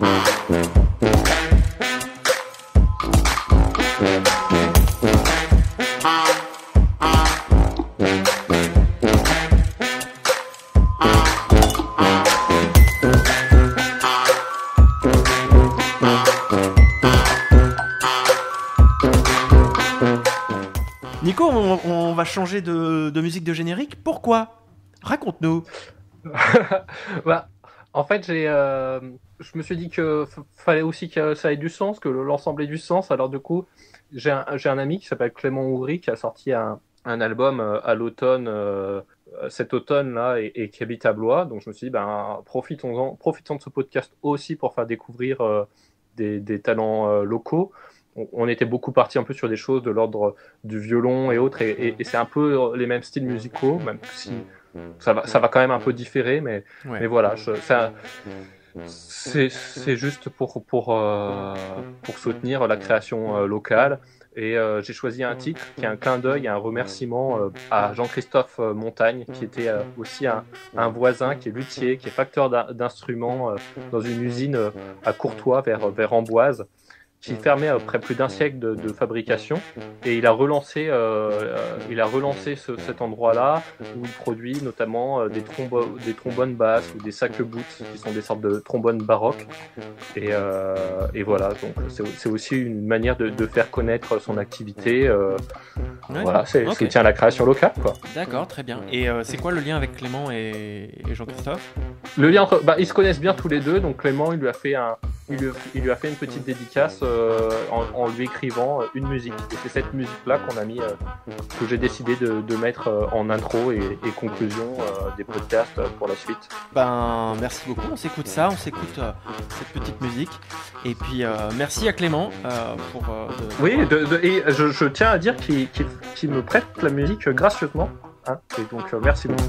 Nico, on va changer de musique de générique. Pourquoi ? Raconte-nous. Bah, en fait, je me suis dit que fallait aussi que ça ait du sens, que l'ensemble ait du sens. Alors du coup, j'ai un ami qui s'appelle Clément Ouvry qui a sorti un album à l'automne, cet automne-là, et qui habite à Blois. Donc je me suis dit, profitons de ce podcast aussi pour faire découvrir des talents locaux. On était beaucoup parti un peu sur des choses de l'ordre du violon et autres, et c'est un peu les mêmes styles musicaux, même si ça va quand même un peu différer, mais voilà, c'est juste pour soutenir la création locale. Et j'ai choisi un titre qui est un clin d'œil, un remerciement à Jean-Christophe Montagne, qui était aussi un voisin, qui est luthier, qui est facteur d'instruments dans une usine à Courtois, vers Amboise, qui fermait après plus d'un siècle de fabrication, et il a relancé cet endroit-là, où il produit notamment des trombones basses ou des sac-boots, qui sont des sortes de trombones baroques, et voilà, donc c'est aussi une manière de faire connaître son activité. Voilà, c'est soutien à la création locale, quoi. D'accord, très bien. Et c'est quoi le lien avec Clément et Jean-Christophe ? Le lien entre, ils se connaissent bien tous les deux, donc Clément, il lui a fait une petite dédicace en lui écrivant une musique. Et c'est cette musique-là que j'ai décidé de mettre en intro et conclusion des podcasts pour la suite. Merci beaucoup, on s'écoute ça, cette petite musique. Et puis merci à Clément pour... Oui, et je tiens à dire qu'il me prête la musique gracieusement. Hein, et donc merci beaucoup.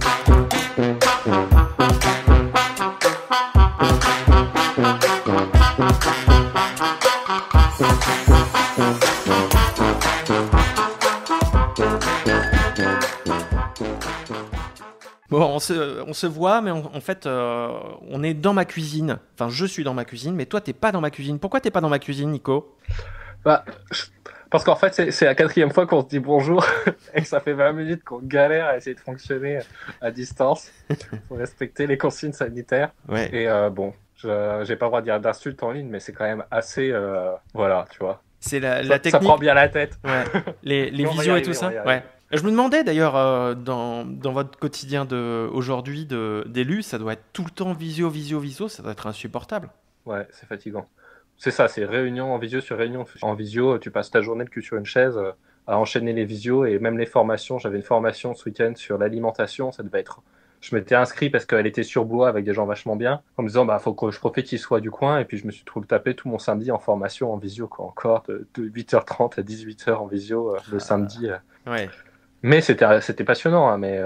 Bon, on se voit, mais en fait, on est dans ma cuisine. Enfin, je suis dans ma cuisine, mais toi, t'es pas dans ma cuisine. Pourquoi t'es pas dans ma cuisine, Nico ? Parce qu'en fait, c'est la 4e fois qu'on se dit bonjour et que ça fait 20 minutes qu'on galère à essayer de fonctionner à distance pour respecter les consignes sanitaires. Ouais. Et j'ai pas le droit de dire d'insultes en ligne, mais c'est quand même assez... voilà, tu vois. C'est la technique. Ça prend bien la tête. Ouais. Les visios et tout ça. Ouais. Je me demandais d'ailleurs, dans votre quotidien aujourd'hui d'élu, ça doit être tout le temps visio, ça doit être insupportable. Ouais, c'est fatigant. C'est ça, c'est réunion en visio sur réunion en visio. Tu passes ta journée le cul sur une chaise à enchaîner les visios et même les formations. J'avais une formation ce week-end sur l'alimentation. Ça devait être... Je m'étais inscrit parce qu'elle était sur Blois avec des gens vachement bien, en me disant faut que je profite qu'ils soient du coin, et puis je me suis tapé tout mon samedi en formation en visio, quoi, encore de 8h30 à 18h en visio le samedi. Ouais. Mais c'était passionnant, hein, mais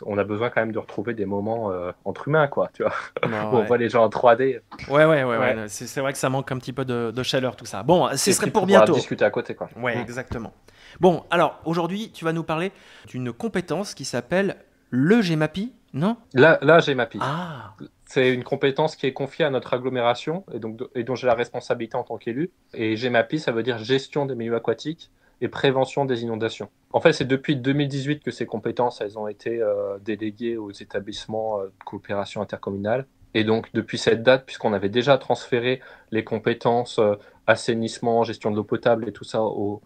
on a besoin quand même de retrouver des moments entre humains, quoi, tu vois. Où on voit les gens en 3D. Ouais. C'est vrai que ça manque un petit peu de chaleur, tout ça. Bon, ce serait pour bientôt. Discuter à côté, quoi. Ouais, exactement. Bon, alors, aujourd'hui, tu vas nous parler d'une compétence qui s'appelle le GEMAPI, non ? La GEMAPI. Ah. C'est une compétence qui est confiée à notre agglomération et dont j'ai la responsabilité en tant qu'élu. Et GEMAPI, ça veut dire gestion des milieux aquatiques et prévention des inondations. En fait, c'est depuis 2018 que ces compétences elles ont été déléguées aux établissements de coopération intercommunale. Et donc, depuis cette date, puisqu'on avait déjà transféré les compétences assainissement, gestion de l'eau potable et tout ça aux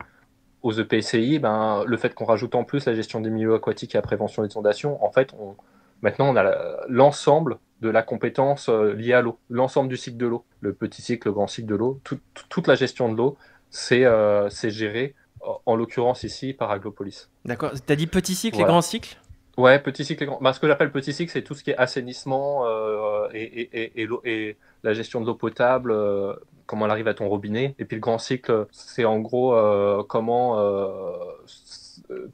EPCI, le fait qu'on rajoute en plus la gestion des milieux aquatiques et la prévention des inondations, en fait, maintenant, on a l'ensemble de la compétence liée à l'eau, l'ensemble du cycle de l'eau, le petit cycle, le grand cycle de l'eau, toute la gestion de l'eau, c'est géré, en l'occurrence ici, par Aglopolis. D'accord. T'as dit petit cycle et Voilà. grand cycle ? Ouais, petit cycle et grand. Ce que j'appelle petit cycle, c'est tout ce qui est assainissement et la gestion de l'eau potable, comment elle arrive à ton robinet. Et puis le grand cycle, c'est en gros comment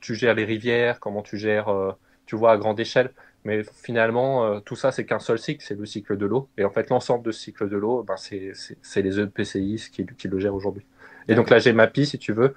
tu gères les rivières, comment tu gères, tu vois, à grande échelle. Mais finalement, tout ça, c'est qu'un seul cycle, c'est le cycle de l'eau. Et en fait, l'ensemble de ce cycle de l'eau, c'est les EPCI qui le gèrent aujourd'hui. Et donc la GEMAPI, si tu veux,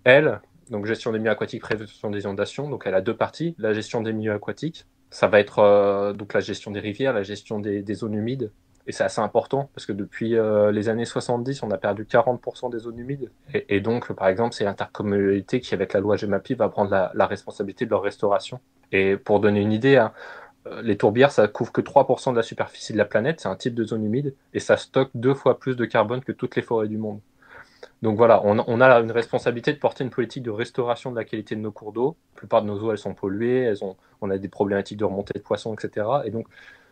elle, donc gestion des milieux aquatiques, prévention des inondations, donc elle a deux parties. La gestion des milieux aquatiques, ça va être donc la gestion des rivières, la gestion des zones humides, Et c'est assez important parce que depuis les années 70, on a perdu 40% des zones humides. Et donc, par exemple, c'est l'intercommunalité qui, avec la loi GEMAPI, va prendre la responsabilité de leur restauration. Et pour donner une idée, hein, les tourbières, ça couvre que 3% de la superficie de la planète, c'est un type de zone humide, et ça stocke 2 fois plus de carbone que toutes les forêts du monde. Donc voilà, on a une responsabilité de porter une politique de restauration de la qualité de nos cours d'eau. La plupart de nos eaux, elles sont polluées, on a des problématiques de remontée de poissons, etc. Et donc,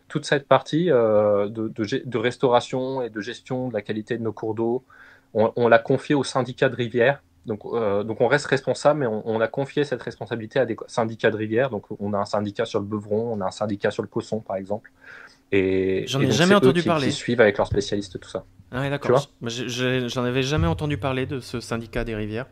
toute cette partie de restauration et de gestion de la qualité de nos cours d'eau, on l'a confiée aux syndicats de rivières. Donc on reste responsable, mais on a confié cette responsabilité à des syndicats de rivières. Donc on a un syndicat sur le Beuvron, on a un syndicat sur le Cosson, par exemple. Et J'en ai donc, jamais entendu qui parler. suivent avec leurs spécialistes tout ça. Ah ouais, d'accord. J'en avais jamais entendu parler de ce syndicat des rivières.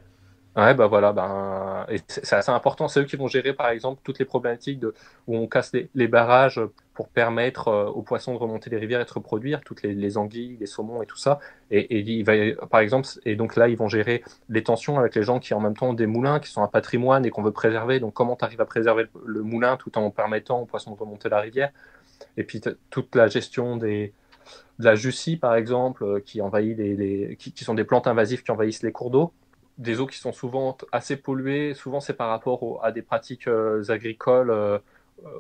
Ouais, bah voilà, et c'est assez important. C'est eux qui vont gérer, par exemple, toutes les problématiques où on casse les barrages pour permettre aux poissons de remonter les rivières et de se reproduire, toutes les anguilles, les saumons et tout ça. Et il va, par exemple, et donc là, ils vont gérer les tensions avec les gens qui, en même temps, ont des moulins qui sont un patrimoine et qu'on veut préserver. Donc, comment tu arrives à préserver le moulin tout en permettant aux poissons de remonter la rivière? Et puis, toute la gestion de la Jussie, par exemple, qui envahit qui sont des plantes invasives qui envahissent les cours d'eau. Des eaux qui sont souvent assez polluées. Souvent, c'est par rapport à des pratiques agricoles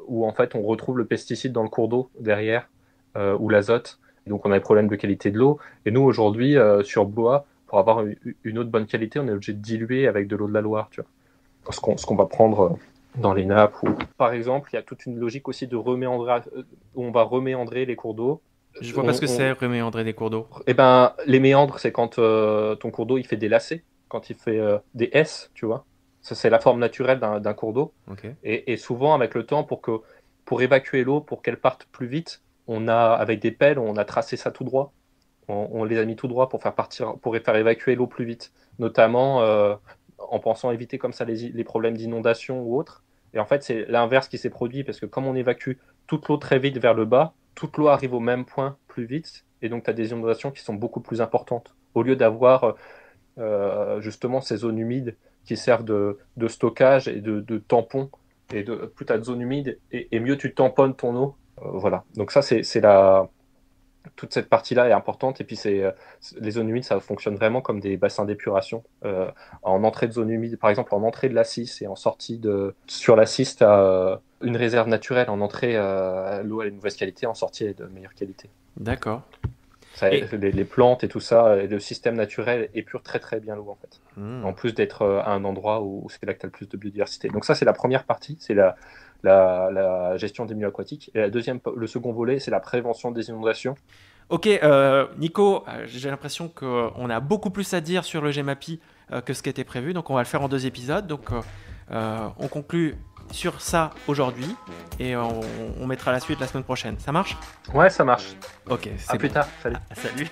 où en fait on retrouve le pesticide dans le cours d'eau derrière ou l'azote. Donc on a des problèmes de qualité de l'eau. Et nous aujourd'hui sur Blois, pour avoir une eau de bonne qualité, on est obligé de diluer avec de l'eau de la Loire, tu vois. Ce qu'on va prendre dans les nappes. Par exemple, il y a toute une logique aussi de reméandrer, où on va reméandrer les cours d'eau. Je vois pas ce que c'est reméandrer des cours d'eau. Eh ben, les méandres, c'est quand ton cours d'eau il fait des lacets. Quand il fait des S, tu vois. Ça, c'est la forme naturelle d'un cours d'eau. Okay. Et souvent, avec le temps, pour évacuer l'eau, pour qu'elle parte plus vite, avec des pelles, on a tracé ça tout droit. On les a mis tout droit pour faire évacuer l'eau plus vite. Notamment en pensant éviter comme ça les problèmes d'inondation ou autres. Et en fait, c'est l'inverse qui s'est produit parce que comme on évacue toute l'eau très vite vers le bas, toute l'eau arrive au même point plus vite. Et donc, tu as des inondations qui sont beaucoup plus importantes. Au lieu d'avoir justement ces zones humides qui servent de stockage et de tampon. Et plus tu as de zones humides et mieux tu tamponnes ton eau. Voilà. Donc ça, toute cette partie-là est importante. Et puis les zones humides, ça fonctionne vraiment comme des bassins d'épuration. En entrée de zone humide, par exemple, en entrée de la Cisse et en sortie sur la Cisse, tu as une réserve naturelle. En entrée, l'eau est de mauvaise qualité, en sortie, elle est de meilleure qualité. D'accord. Les plantes et tout ça, et le système naturel épure très très bien l'eau en fait. En plus d'être à un endroit où c'est là que tu as le plus de biodiversité. Donc ça c'est la première partie, c'est la gestion des milieux aquatiques. Et le second volet, c'est la prévention des inondations. Ok, Nico, j'ai l'impression qu'on a beaucoup plus à dire sur le GEMAPI que ce qui était prévu, donc on va le faire en 2 épisodes. Donc on conclut sur ça aujourd'hui et on mettra la suite la semaine prochaine. Ça marche ? Ouais, ça marche. Ok, c'est à plus tard. Salut. Salut.